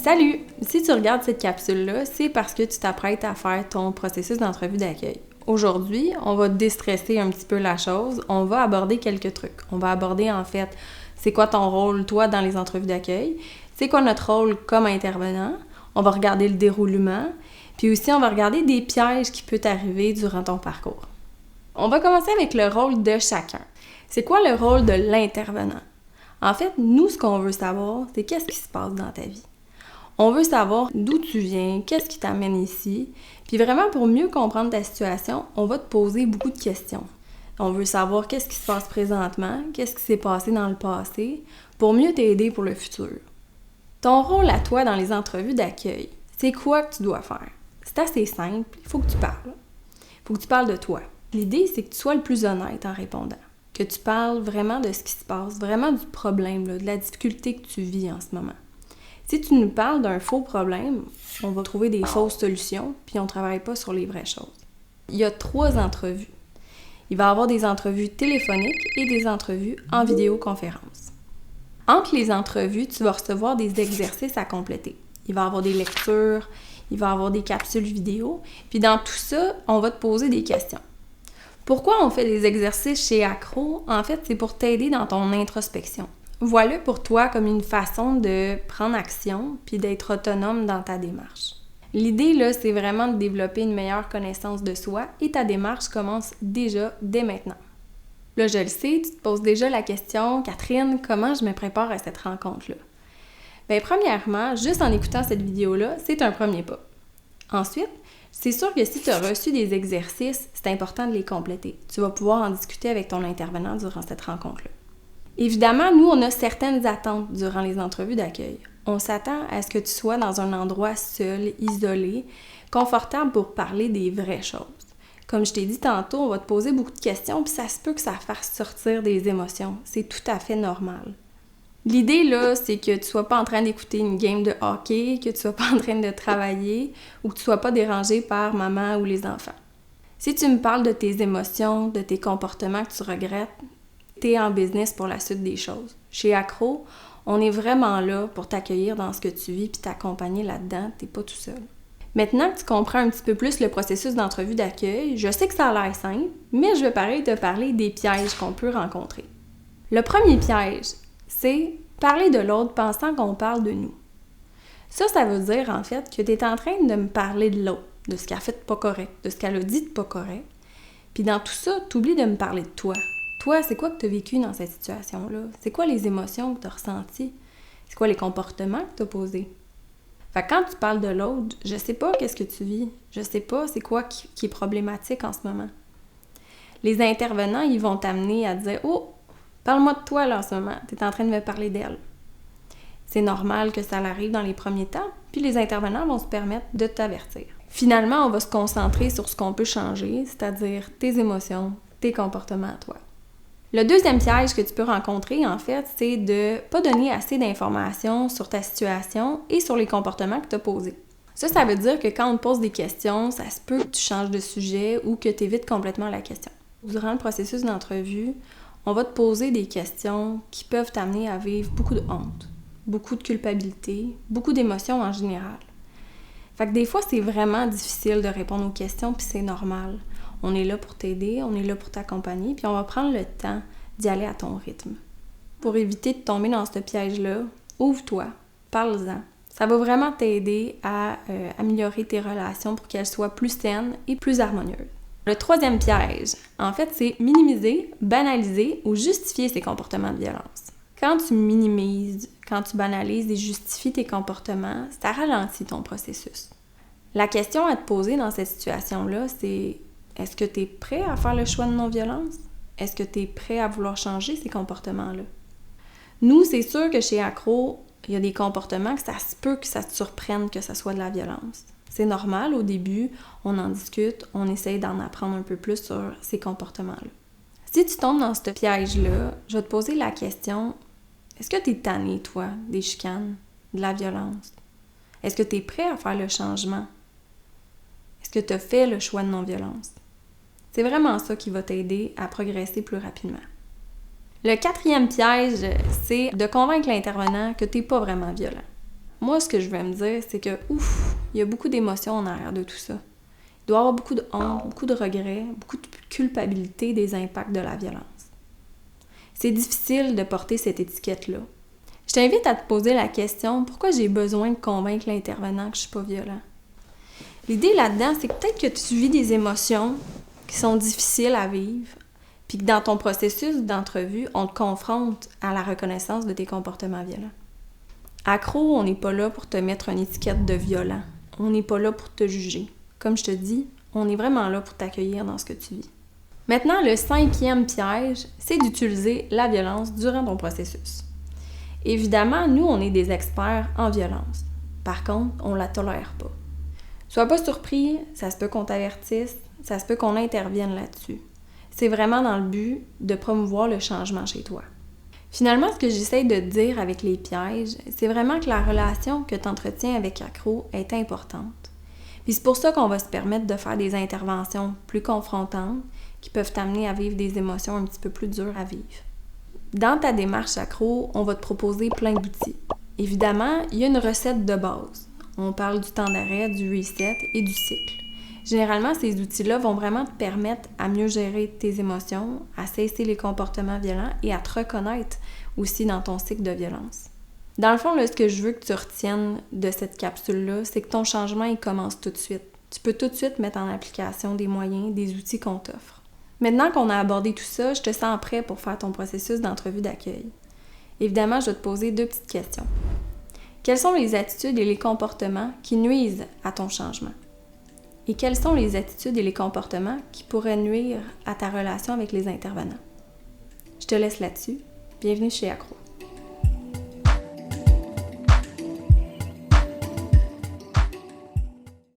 Salut! Si tu regardes cette capsule-là, c'est parce que tu t'apprêtes à faire ton processus d'entrevue d'accueil. Aujourd'hui, on va déstresser un petit peu la chose, on va aborder quelques trucs. On va aborder en fait, c'est quoi ton rôle, toi, dans les entrevues d'accueil, c'est quoi notre rôle comme intervenant, on va regarder le déroulement, puis aussi on va regarder des pièges qui peuvent t'arriver durant ton parcours. On va commencer avec le rôle de chacun. C'est quoi le rôle de l'intervenant? En fait, nous, ce qu'on veut savoir, c'est qu'est-ce qui se passe dans ta vie. On veut savoir d'où tu viens, qu'est-ce qui t'amène ici, puis vraiment pour mieux comprendre ta situation, on va te poser beaucoup de questions. On veut savoir qu'est-ce qui se passe présentement, qu'est-ce qui s'est passé dans le passé, pour mieux t'aider pour le futur. Ton rôle à toi dans les entrevues d'accueil, c'est quoi que tu dois faire? C'est assez simple, il faut que tu parles. Il faut que tu parles de toi. L'idée, c'est que tu sois le plus honnête en répondant, que tu parles vraiment de ce qui se passe, vraiment du problème, de la difficulté que tu vis en ce moment. Si tu nous parles d'un faux problème, on va trouver des fausses solutions, puis on ne travaille pas sur les vraies choses. Il y a 3 entrevues. Il va y avoir des entrevues téléphoniques et des entrevues en vidéoconférence. Entre les entrevues, tu vas recevoir des exercices à compléter. Il va y avoir des lectures, il va y avoir des capsules vidéo, puis dans tout ça, on va te poser des questions. Pourquoi on fait des exercices chez Accro? En fait, c'est pour t'aider dans ton introspection. Vois-le pour toi comme une façon de prendre action puis d'être autonome dans ta démarche. L'idée, là, c'est vraiment de développer une meilleure connaissance de soi et ta démarche commence déjà dès maintenant. Là, je le sais, tu te poses déjà la question, Catherine, comment je me prépare à cette rencontre-là? Bien, premièrement, juste en écoutant cette vidéo-là, c'est un premier pas. Ensuite, c'est sûr que si tu as reçu des exercices, c'est important de les compléter. Tu vas pouvoir en discuter avec ton intervenant durant cette rencontre-là. Évidemment, nous, on a certaines attentes durant les entrevues d'accueil. On s'attend à ce que tu sois dans un endroit seul, isolé, confortable pour parler des vraies choses. Comme je t'ai dit tantôt, on va te poser beaucoup de questions, puis ça se peut que ça fasse sortir des émotions. C'est tout à fait normal. L'idée, là, c'est que tu sois pas en train d'écouter une game de hockey, que tu sois pas en train de travailler, ou que tu sois pas dérangé par maman ou les enfants. Si tu me parles de tes émotions, de tes comportements que tu regrettes, t'es en business pour la suite des choses. Chez Accro, on est vraiment là pour t'accueillir dans ce que tu vis puis t'accompagner là-dedans, t'es pas tout seul. Maintenant que tu comprends un petit peu plus le processus d'entrevue d'accueil, je sais que ça a l'air simple, mais je vais pareil te parler des pièges qu'on peut rencontrer. Le premier piège, c'est parler de l'autre pensant qu'on parle de nous. Ça veut dire en fait que tu es en train de me parler de l'autre, de ce qu'elle a fait de pas correct, de ce qu'elle a dit de pas correct. Puis dans tout ça, tu oublies de me parler de toi. Toi, c'est quoi que tu as vécu dans cette situation-là? C'est quoi les émotions que tu as ressenties? C'est quoi les comportements que tu as posés? Fait que quand tu parles de l'autre, je sais pas qu'est-ce que tu vis. Je sais pas c'est quoi qui est problématique en ce moment. Les intervenants, ils vont t'amener à dire « Oh, parle-moi de toi là en ce moment. Tu es en train de me parler d'elle. » C'est normal que ça arrive dans les premiers temps, puis les intervenants vont se permettre de t'avertir. Finalement, on va se concentrer sur ce qu'on peut changer, c'est-à-dire tes émotions, tes comportements à toi. Le deuxième piège que tu peux rencontrer, en fait, c'est de pas donner assez d'informations sur ta situation et sur les comportements que tu as posés. Ça veut dire que quand on te pose des questions, ça se peut que tu changes de sujet ou que tu évites complètement la question. Durant le processus d'entrevue, on va te poser des questions qui peuvent t'amener à vivre beaucoup de honte, beaucoup de culpabilité, beaucoup d'émotions en général. Fait que des fois, c'est vraiment difficile de répondre aux questions, puis c'est normal. On est là pour t'aider, on est là pour t'accompagner, puis on va prendre le temps d'y aller à ton rythme. Pour éviter de tomber dans ce piège-là, ouvre-toi, parle-en. Ça va vraiment t'aider à améliorer tes relations pour qu'elles soient plus saines et plus harmonieuses. Le troisième piège, en fait, c'est minimiser, banaliser ou justifier ces comportements de violence. Quand tu minimises, quand tu banalises et justifies tes comportements, ça ralentit ton processus. La question à te poser dans cette situation-là, c'est: est-ce que tu es prêt à faire le choix de non-violence? Est-ce que tu es prêt à vouloir changer ces comportements-là? Nous, c'est sûr que chez Accro, il y a des comportements que ça se peut que ça te surprenne que ça soit de la violence. C'est normal, au début, on en discute, on essaye d'en apprendre un peu plus sur ces comportements-là. Si tu tombes dans ce piège-là, je vais te poser la question: est-ce que tu es tanné, toi, des chicanes, de la violence? Est-ce que tu es prêt à faire le changement? Est-ce que tu as fait le choix de non-violence? C'est vraiment ça qui va t'aider à progresser plus rapidement. Le quatrième piège, c'est de convaincre l'intervenant que tu n'es pas vraiment violent. moi, ce que je veux me dire, c'est que, il y a beaucoup d'émotions en arrière de tout ça. Il doit y avoir beaucoup de honte, beaucoup de regrets, beaucoup de culpabilité des impacts de la violence. C'est difficile de porter cette étiquette-là. Je t'invite à te poser la question, pourquoi j'ai besoin de convaincre l'intervenant que je suis pas violent? L'idée là-dedans, c'est que peut-être que tu vis des émotions qui sont difficiles à vivre, puis que dans ton processus d'entrevue, on te confronte à la reconnaissance de tes comportements violents. Accro, on n'est pas là pour te mettre une étiquette de violent. On n'est pas là pour te juger. Comme je te dis, on est vraiment là pour t'accueillir dans ce que tu vis. Maintenant, le 5e piège, c'est d'utiliser la violence durant ton processus. Évidemment, nous, on est des experts en violence. Par contre, on la tolère pas. Sois pas surpris, ça se peut qu'on t'avertisse, ça se peut qu'on intervienne là-dessus. C'est vraiment dans le but de promouvoir le changement chez toi. Finalement, ce que j'essaie de te dire avec les pièges, c'est vraiment que la relation que tu entretiens avec Accro est importante. Puis c'est pour ça qu'on va se permettre de faire des interventions plus confrontantes qui peuvent t'amener à vivre des émotions un petit peu plus dures à vivre. Dans ta démarche Accro, on va te proposer plein d'outils. Évidemment, il y a une recette de base. On parle du temps d'arrêt, du reset et du cycle. Généralement, ces outils-là vont vraiment te permettre à mieux gérer tes émotions, à cesser les comportements violents et à te reconnaître aussi dans ton cycle de violence. Dans le fond, là, ce que je veux que tu retiennes de cette capsule-là, c'est que ton changement, il commence tout de suite. Tu peux tout de suite mettre en application des moyens, des outils qu'on t'offre. Maintenant qu'on a abordé tout ça, je te sens prêt pour faire ton processus d'entrevue d'accueil. Évidemment, je vais te poser 2 petites questions. Quelles sont les attitudes et les comportements qui nuisent à ton changement? Et quelles sont les attitudes et les comportements qui pourraient nuire à ta relation avec les intervenants? Je te laisse là-dessus. Bienvenue chez Accro.